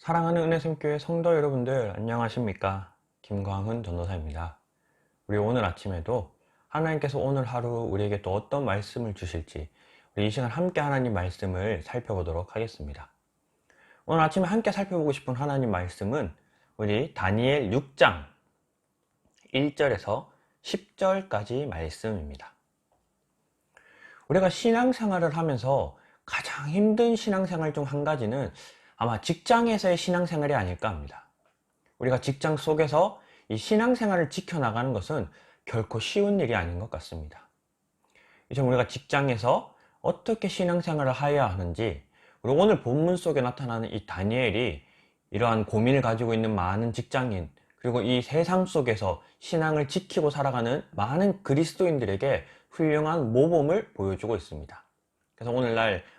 사랑하는 은혜샘교회 성도 여러분들 안녕하십니까? 김광훈 전도사입니다. 우리 오늘 아침에도 하나님께서 오늘 하루 우리에게 또 어떤 말씀을 주실지 우리 이 시간 함께 하나님 말씀을 살펴보도록 하겠습니다. 오늘 아침에 함께 살펴보고 싶은 하나님 말씀은 우리 다니엘 6장 1절에서 10절까지 말씀입니다. 우리가 신앙생활을 하면서 가장 힘든 신앙생활 중 한 가지는 아마 직장에서의 신앙생활이 아닐까 합니다. 우리가 직장 속에서 이 신앙생활을 지켜나가는 것은 결코 쉬운 일이 아닌 것 같습니다. 이제 우리가 직장에서 어떻게 신앙생활을 해야 하는지, 그리고 오늘 본문 속에 나타나는 이 다니엘이 이러한 고민을 가지고 있는 많은 직장인, 그리고 이 세상 속에서 신앙을 지키고 살아가는 많은 그리스도인들에게 훌륭한 모범을 보여주고 있습니다. 그래서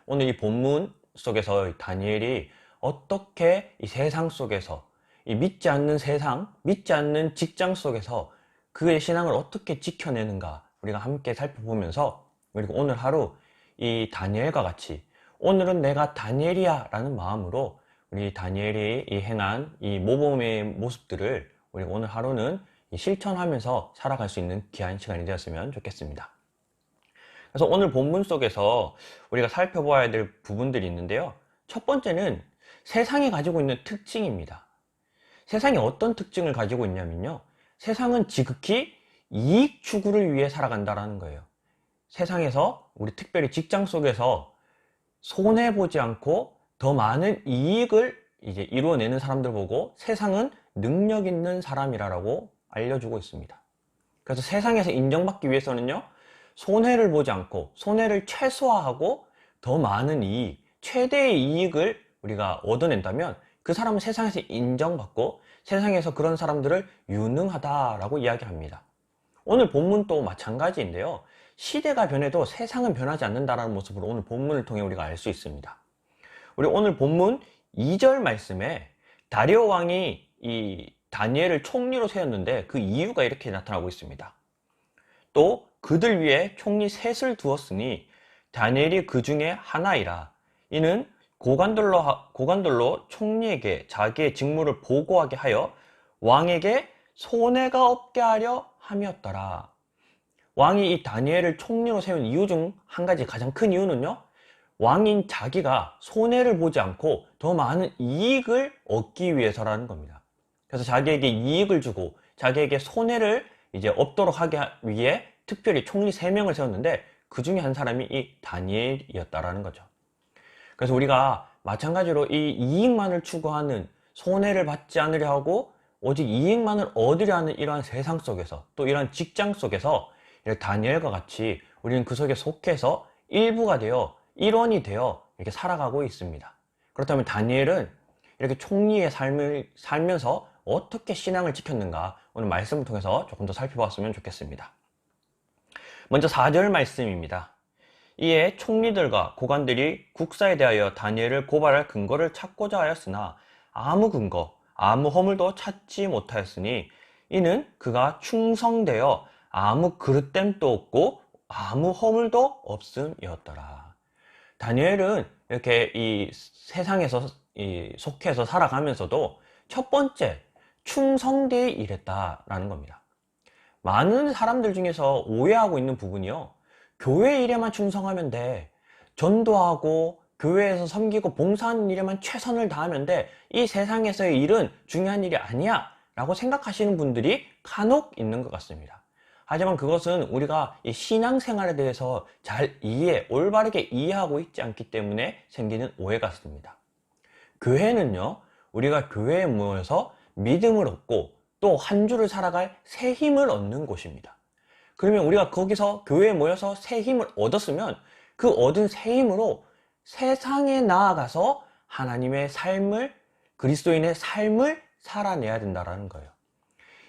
오늘 이 본문 속에서 다니엘이 어떻게 이 세상 속에서, 이 믿지 않는 세상, 믿지 않는 직장 속에서 그의 신앙을 어떻게 지켜내는가 우리가 함께 살펴보면서, 그리고 오늘 하루 이 다니엘과 같이 오늘은 내가 다니엘이야 라는 마음으로 우리 다니엘이 행한 이 모범의 모습들을 우리가 오늘 하루는 실천하면서 살아갈 수 있는 귀한 시간이 되었으면 좋겠습니다. 그래서 오늘 본문 속에서 우리가 살펴봐야 될 부분들이 있는데요. 첫 번째는 세상이 가지고 있는 특징입니다. 세상이 어떤 특징을 가지고 있냐면요. 세상은 지극히 이익 추구를 위해 살아간다는 거예요. 세상에서, 우리 특별히 직장 속에서 손해보지 않고 더 많은 이익을 이루어내는 사람들 보고 세상은 능력 있는 사람이라고 알려주고 있습니다. 그래서 세상에서 인정받기 위해서는요, 손해를 보지 않고 손해를 최소화하고 더 많은 이익, 최대의 이익을 우리가 얻어낸다면 그 사람은 세상에서 인정받고 세상에서 그런 사람들을 유능하다라고 이야기합니다. 오늘 본문도 마찬가지인데요. 시대가 변해도 세상은 변하지 않는다라는 모습으로 오늘 본문을 통해 우리가 알 수 있습니다. 우리 오늘 본문 2절 말씀에 다리오 왕이 이 다니엘을 총리로 세웠는데 그 이유가 이렇게 나타나고 있습니다. 또 그들 위에 총리 셋을 두었으니 다니엘이 그 중에 하나이라. 이는 고관들로 총리에게 자기의 직무를 보고하게 하여 왕에게 손해가 없게 하려 함이었더라. 왕이 이 다니엘을 총리로 세운 이유 중 한 가지, 가장 큰 이유는요, 왕인 자기가 손해를 보지 않고 더 많은 이익을 얻기 위해서라는 겁니다. 그래서 자기에게 이익을 주고 자기에게 손해를 없도록 하기 위해 특별히 총리 3명을 세웠는데 그 중에 한 사람이 이 다니엘이었다라는 거죠. 그래서 우리가 마찬가지로 이 이익만을 추구하는, 손해를 받지 않으려 하고 오직 이익만을 얻으려 하는 이러한 세상 속에서, 또 이러한 직장 속에서 다니엘과 같이 우리는 그 속에 속해서 일부가 되어 일원이 되어 이렇게 살아가고 있습니다. 그렇다면 다니엘은 이렇게 총리의 삶을 살면서 어떻게 신앙을 지켰는가 오늘 말씀을 통해서 조금 더 살펴봤으면 좋겠습니다. 먼저 4절 말씀입니다. 이에 총리들과 고관들이 국사에 대하여 다니엘을 고발할 근거를 찾고자 하였으나 아무 근거, 아무 허물도 찾지 못하였으니 이는 그가 충성되어 아무 그릇됨도 없고 아무 허물도 없음이었더라. 다니엘은 이렇게 이 세상에서 속해서 살아가면서도 첫 번째, 충성되이 일했다라는 겁니다. 많은 사람들 중에서 오해하고 있는 부분이요, 교회 일에만 충성하면 돼, 전도하고 교회에서 섬기고 봉사하는 일에만 최선을 다하면 돼, 이 세상에서의 일은 중요한 일이 아니야 라고 생각하시는 분들이 간혹 있는 것 같습니다. 하지만 그것은 우리가 이 신앙생활에 대해서 잘 올바르게 이해하고 있지 않기 때문에 생기는 오해 같습니다. 교회는요, 우리가 교회에 모여서 믿음을 얻고 또 한 주를 살아갈 새 힘을 얻는 곳입니다. 그러면 우리가 거기서 교회에 모여서 새 힘을 얻었으면 그 얻은 새 힘으로 세상에 나아가서 하나님의 삶을, 그리스도인의 삶을 살아내야 된다는 거예요.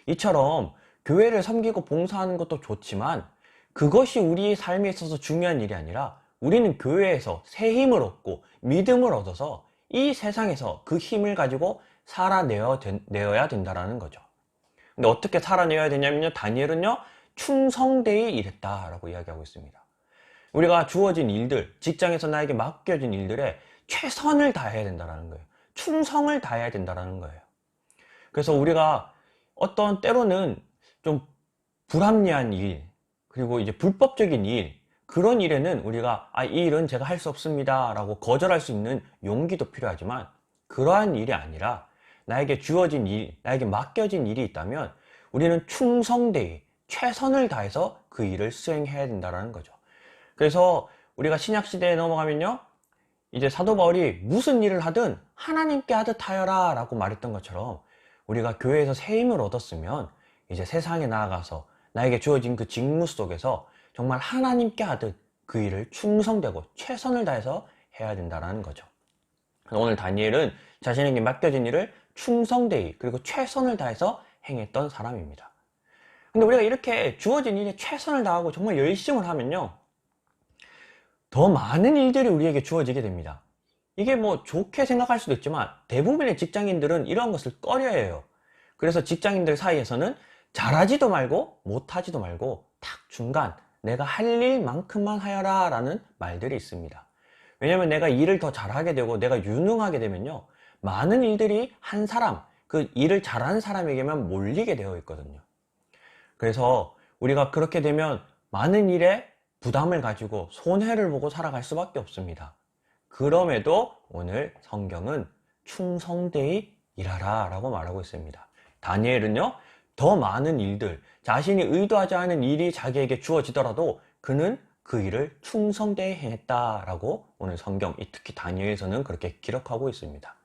이처럼 교회를 섬기고 봉사하는 것도 좋지만 그것이 우리의 삶에 있어서 중요한 일이 아니라 우리는 교회에서 새 힘을 얻고 믿음을 얻어서 이 세상에서 그 힘을 가지고 살아내어야 된다는 거죠. 근데 어떻게 살아내야 되냐면요, 다니엘은요, 충성되이 일했다라고 이야기하고 있습니다. 우리가 주어진 일들, 직장에서 나에게 맡겨진 일들에 최선을 다해야 된다는 거예요. 충성을 다해야 된다는 거예요. 그래서 우리가 어떤 때로는 좀 불합리한 일, 그리고 이제 불법적인 일, 그런 일에는 우리가 이 일은 제가 할 수 없습니다 라고 거절할 수 있는 용기도 필요하지만, 그러한 일이 아니라 나에게 주어진 일, 나에게 맡겨진 일이 있다면 우리는 충성되이 최선을 다해서 그 일을 수행해야 된다는 거죠. 그래서 우리가 신약시대에 넘어가면요, 이제 사도 바울이 무슨 일을 하든 하나님께 하듯 하여라 라고 말했던 것처럼, 우리가 교회에서 새 힘을 얻었으면 이제 세상에 나아가서 나에게 주어진 그 직무 속에서 정말 하나님께 하듯 그 일을 충성되고 최선을 다해서 해야 된다는 거죠. 오늘 다니엘은 자신에게 맡겨진 일을 충성되이 그리고 최선을 다해서 행했던 사람입니다. 근데 우리가 이렇게 주어진 일에 최선을 다하고 정말 열심을 하면요, 더 많은 일들이 우리에게 주어지게 됩니다. 이게 뭐 좋게 생각할 수도 있지만 대부분의 직장인들은 이런 것을 꺼려해요. 그래서 직장인들 사이에서는 잘하지도 말고 못하지도 말고 딱 중간, 내가 할 일만큼만 하여라 라는 말들이 있습니다. 왜냐면 내가 일을 더 잘하게 되고 내가 유능하게 되면요, 많은 일들이 한 사람, 그 일을 잘하는 사람에게만 몰리게 되어 있거든요. 그래서 우리가 그렇게 되면 많은 일에 부담을 가지고 손해를 보고 살아갈 수밖에 없습니다. 그럼에도 오늘 성경은 충성되이 일하라 라고 말하고 있습니다. 다니엘은요, 더 많은 일들, 자신이 의도하지 않은 일이 자기에게 주어지더라도 그는 그 일을 충성되이 행했다라고 오늘 성경, 특히 다니엘에서는 그렇게 기록하고 있습니다.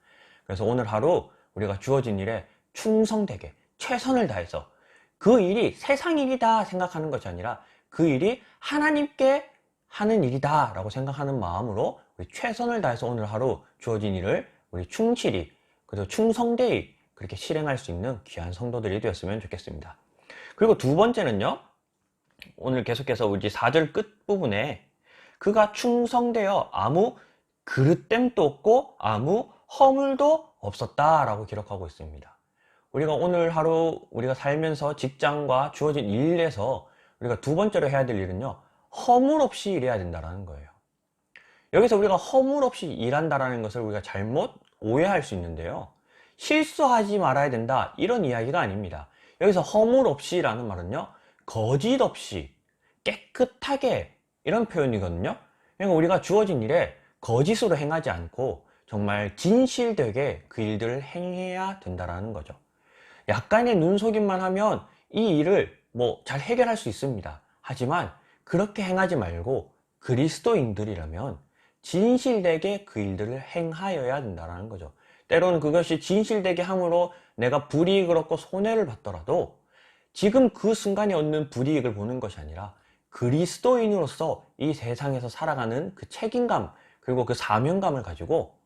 그래서 오늘 하루 우리가 주어진 일에 충성되게 최선을 다해서, 그 일이 세상 일이다 생각하는 것이 아니라 그 일이 하나님께 하는 일이다 라고 생각하는 마음으로 우리 최선을 다해서 오늘 하루 주어진 일을 우리 충실히, 그래서 충성되이 그렇게 실행할 수 있는 귀한 성도들이 되었으면 좋겠습니다. 그리고 두 번째는요, 오늘 계속해서 우리 4절 끝부분에 그가 충성되어 아무 그릇됨도 없고 아무 허물도 없었다 라고 기록하고 있습니다. 우리가 오늘 하루 우리가 살면서 직장과 주어진 일에서 우리가 두 번째로 해야 될 일은요, 허물 없이 일해야 된다는 거예요. 여기서 우리가 허물 없이 일한다는 것을 우리가 잘못 오해할 수 있는데요, 실수하지 말아야 된다 이런 이야기가 아닙니다. 여기서 허물 없이라는 말은요, 거짓 없이 깨끗하게 이런 표현이거든요. 그러니까 우리가 주어진 일에 거짓으로 행하지 않고 정말 진실되게 그 일들을 행해야 된다는 거죠. 약간의 눈속임만 하면 이 일을 뭐 잘 해결할 수 있습니다. 하지만 그렇게 행하지 말고 그리스도인들이라면 진실되게 그 일들을 행하여야 된다는 거죠. 때로는 그것이 진실되게 함으로 내가 불이익을 얻고 손해를 받더라도 지금 그 순간에 얻는 불이익을 보는 것이 아니라 그리스도인으로서 이 세상에서 살아가는 그 책임감, 그리고 그 사명감을 가지고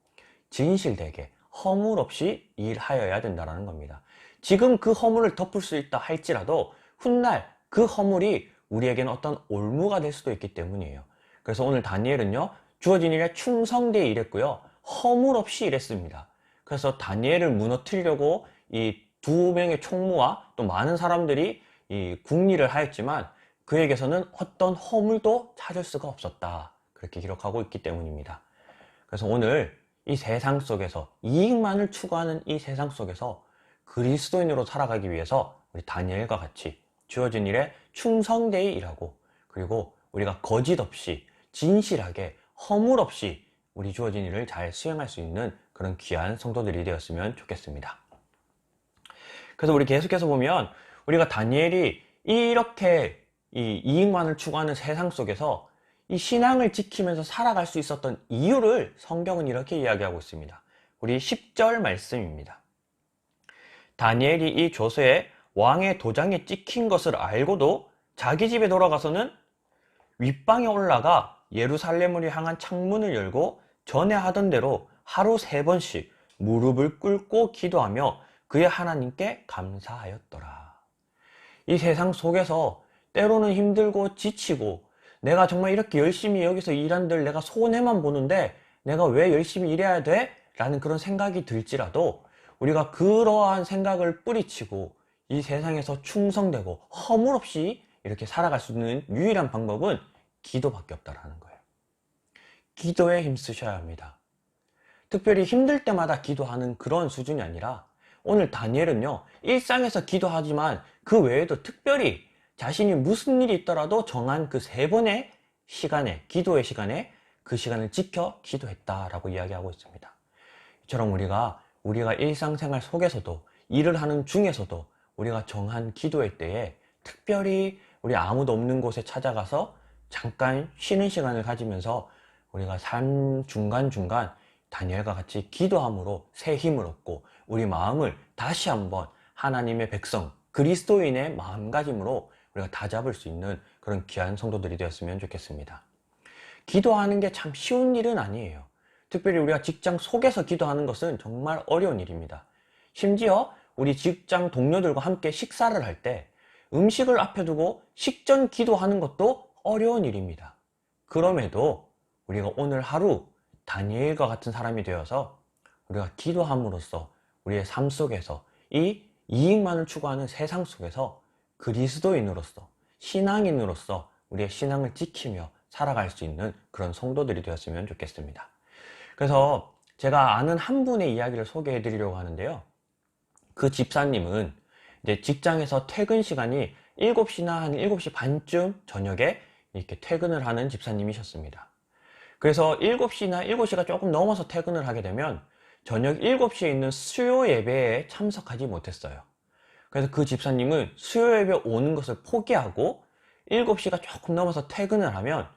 진실되게 허물 없이 일하여야 된다는 겁니다. 지금 그 허물을 덮을 수 있다 할지라도 훗날 그 허물이 우리에게는 어떤 올무가 될 수도 있기 때문이에요. 그래서 오늘 다니엘은요, 주어진 일에 충성되이 일했고요, 허물 없이 일했습니다. 그래서 다니엘을 무너뜨리려고 이 두 명의 총무와 또 많은 사람들이 이 궁리를 하였지만 그에게서는 어떤 허물도 찾을 수가 없었다, 그렇게 기록하고 있기 때문입니다. 그래서 오늘 이 세상 속에서 이익만을 추구하는 이 세상 속에서 그리스도인으로 살아가기 위해서 우리 다니엘과 같이 주어진 일에 충성되이 일하고, 그리고 우리가 거짓 없이 진실하게 허물 없이 우리 주어진 일을 잘 수행할 수 있는 그런 귀한 성도들이 되었으면 좋겠습니다. 그래서 우리 계속해서 보면 우리가 다니엘이 이렇게 이 이익만을 추구하는 세상 속에서 이 신앙을 지키면서 살아갈 수 있었던 이유를 성경은 이렇게 이야기하고 있습니다. 우리 10절 말씀입니다. 다니엘이 이 조서에 왕의 도장에 찍힌 것을 알고도 자기 집에 돌아가서는 윗방에 올라가 예루살렘으로 향한 창문을 열고 전에 하던 대로 하루 3번씩 무릎을 꿇고 기도하며 그의 하나님께 감사하였더라. 이 세상 속에서 때로는 힘들고 지치고 내가 정말 이렇게 열심히 여기서 일한들 내가 손해만 보는데 내가 왜 열심히 일해야 돼? 라는 그런 생각이 들지라도 우리가 그러한 생각을 뿌리치고 이 세상에서 충성되고 허물 없이 이렇게 살아갈 수 있는 유일한 방법은 기도밖에 없다라는 거예요. 기도에 힘쓰셔야 합니다. 특별히 힘들 때마다 기도하는 그런 수준이 아니라 오늘 다니엘은요, 일상에서 기도하지만 그 외에도 특별히 자신이 무슨 일이 있더라도 정한 그 3번의 시간에, 기도의 시간에 그 시간을 지켜 기도했다라고 이야기하고 있습니다. 이처럼 우리가 일상생활 속에서도 일을 하는 중에서도 우리가 정한 기도의 때에 특별히 우리 아무도 없는 곳에 찾아가서 잠깐 쉬는 시간을 가지면서 우리가 삶 중간중간 다니엘과 같이 기도함으로 새 힘을 얻고 우리 마음을 다시 한번 하나님의 백성, 그리스도인의 마음가짐으로 우리가 다잡을 수 있는 그런 귀한 성도들이 되었으면 좋겠습니다. 기도하는 게 참 쉬운 일은 아니에요. 특별히 우리가 직장 속에서 기도하는 것은 정말 어려운 일입니다. 심지어 우리 직장 동료들과 함께 식사를 할 때 음식을 앞에 두고 식전 기도하는 것도 어려운 일입니다. 그럼에도 우리가 오늘 하루 다니엘과 같은 사람이 되어서 우리가 기도함으로써 우리의 삶 속에서 이 이익만을 추구하는 세상 속에서 그리스도인으로서, 신앙인으로서 우리의 신앙을 지키며 살아갈 수 있는 그런 성도들이 되었으면 좋겠습니다. 그래서 제가 아는 한 분의 이야기를 소개해 드리려고 하는데요. 그 집사님은 이제 직장에서 퇴근 시간이 7시나 한 7시 반쯤 저녁에 이렇게 퇴근을 하는 집사님이셨습니다. 그래서 7시나 7시가 조금 넘어서 퇴근을 하게 되면 저녁 7시에 있는 수요 예배에 참석하지 못했어요. 그래서 그 집사님은 수요 예배 오는 것을 포기하고 7시가 조금 넘어서 퇴근을 하면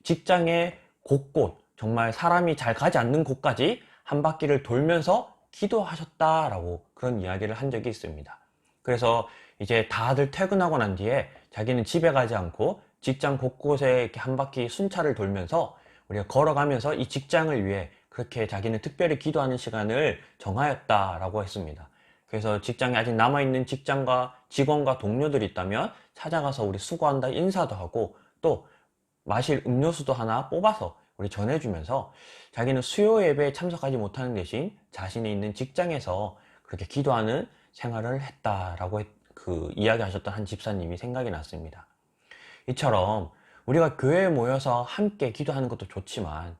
직장의 곳곳, 정말 사람이 잘 가지 않는 곳까지 한 바퀴를 돌면서 기도하셨다라고 그런 이야기를 한 적이 있습니다. 그래서 이제 다들 퇴근하고 난 뒤에 자기는 집에 가지 않고 직장 곳곳에 이렇게 한 바퀴 순찰을 돌면서 우리가 걸어가면서 이 직장을 위해 그렇게 자기는 특별히 기도하는 시간을 정하였다라고 했습니다. 그래서 직장에 아직 남아있는 직원과 동료들이 있다면 찾아가서 우리 수고한다 인사도 하고 또 마실 음료수도 하나 뽑아서 우리 전해주면서 자기는 수요 예배에 참석하지 못하는 대신 자신이 있는 직장에서 그렇게 기도하는 생활을 했다라고 이야기하셨던 한 집사님이 생각이 났습니다. 이처럼 우리가 교회에 모여서 함께 기도하는 것도 좋지만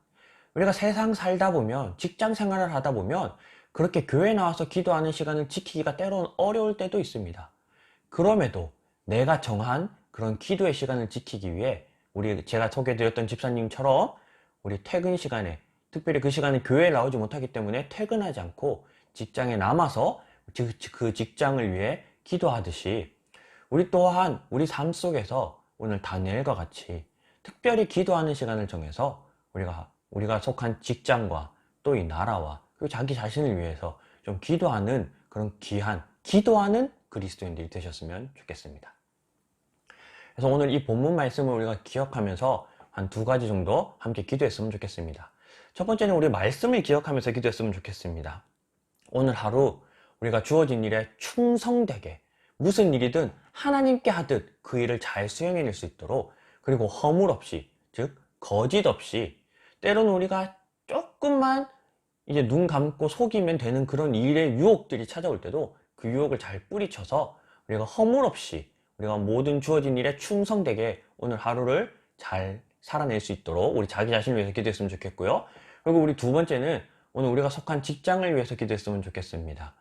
우리가 세상 살다 보면 직장 생활을 하다 보면 그렇게 교회에 나와서 기도하는 시간을 지키기가 때로는 어려울 때도 있습니다. 그럼에도 내가 정한 그런 기도의 시간을 지키기 위해 제가 소개해드렸던 집사님처럼 우리 퇴근 시간에 특별히 그 시간에 교회에 나오지 못하기 때문에 퇴근하지 않고 직장에 남아서 그 직장을 위해 기도하듯이 우리 또한 우리 삶 속에서 오늘 다니엘과 같이 특별히 기도하는 시간을 정해서 우리가 속한 직장과 또 이 나라와 그리고 자기 자신을 위해서 좀 기도하는 그런 기도하는 그리스도인들이 되셨으면 좋겠습니다. 그래서 오늘 이 본문 말씀을 우리가 기억하면서 한 2가지 정도 함께 기도했으면 좋겠습니다. 첫 번째는 우리 말씀을 기억하면서 기도했으면 좋겠습니다. 오늘 하루 우리가 주어진 일에 충성되게 무슨 일이든 하나님께 하듯 그 일을 잘 수행해낼 수 있도록 그리고 허물 없이 즉 거짓 없이 때로는 우리가 조금만 이제 눈 감고 속이면 되는 그런 일의 유혹들이 찾아올 때도 그 유혹을 잘 뿌리쳐서 우리가 허물 없이 우리가 모든 주어진 일에 충성되게 오늘 하루를 잘 살아낼 수 있도록 우리 자기 자신을 위해서 기도했으면 좋겠고요. 그리고 우리 2번째는 오늘 우리가 속한 직장을 위해서 기도했으면 좋겠습니다.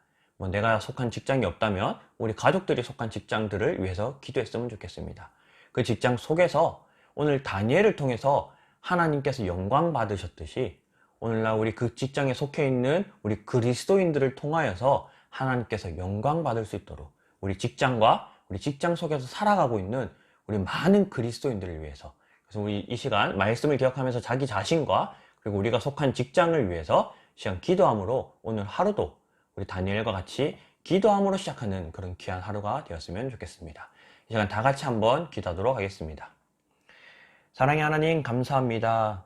내가 속한 직장이 없다면 우리 가족들이 속한 직장들을 위해서 기도했으면 좋겠습니다. 그 직장 속에서 오늘 다니엘을 통해서 하나님께서 영광 받으셨듯이 오늘날 우리 그 직장에 속해 있는 우리 그리스도인들을 통하여서 하나님께서 영광 받을 수 있도록 우리 직장과 우리 직장 속에서 살아가고 있는 우리 많은 그리스도인들을 위해서 그래서 우리 이 시간 말씀을 기억하면서 자기 자신과 그리고 우리가 속한 직장을 위해서 시간 기도함으로 오늘 하루도 우리 다니엘과 같이 기도함으로 시작하는 그런 귀한 하루가 되었으면 좋겠습니다. 이 시간 다 같이 한번 기도하도록 하겠습니다. 사랑의 하나님 감사합니다.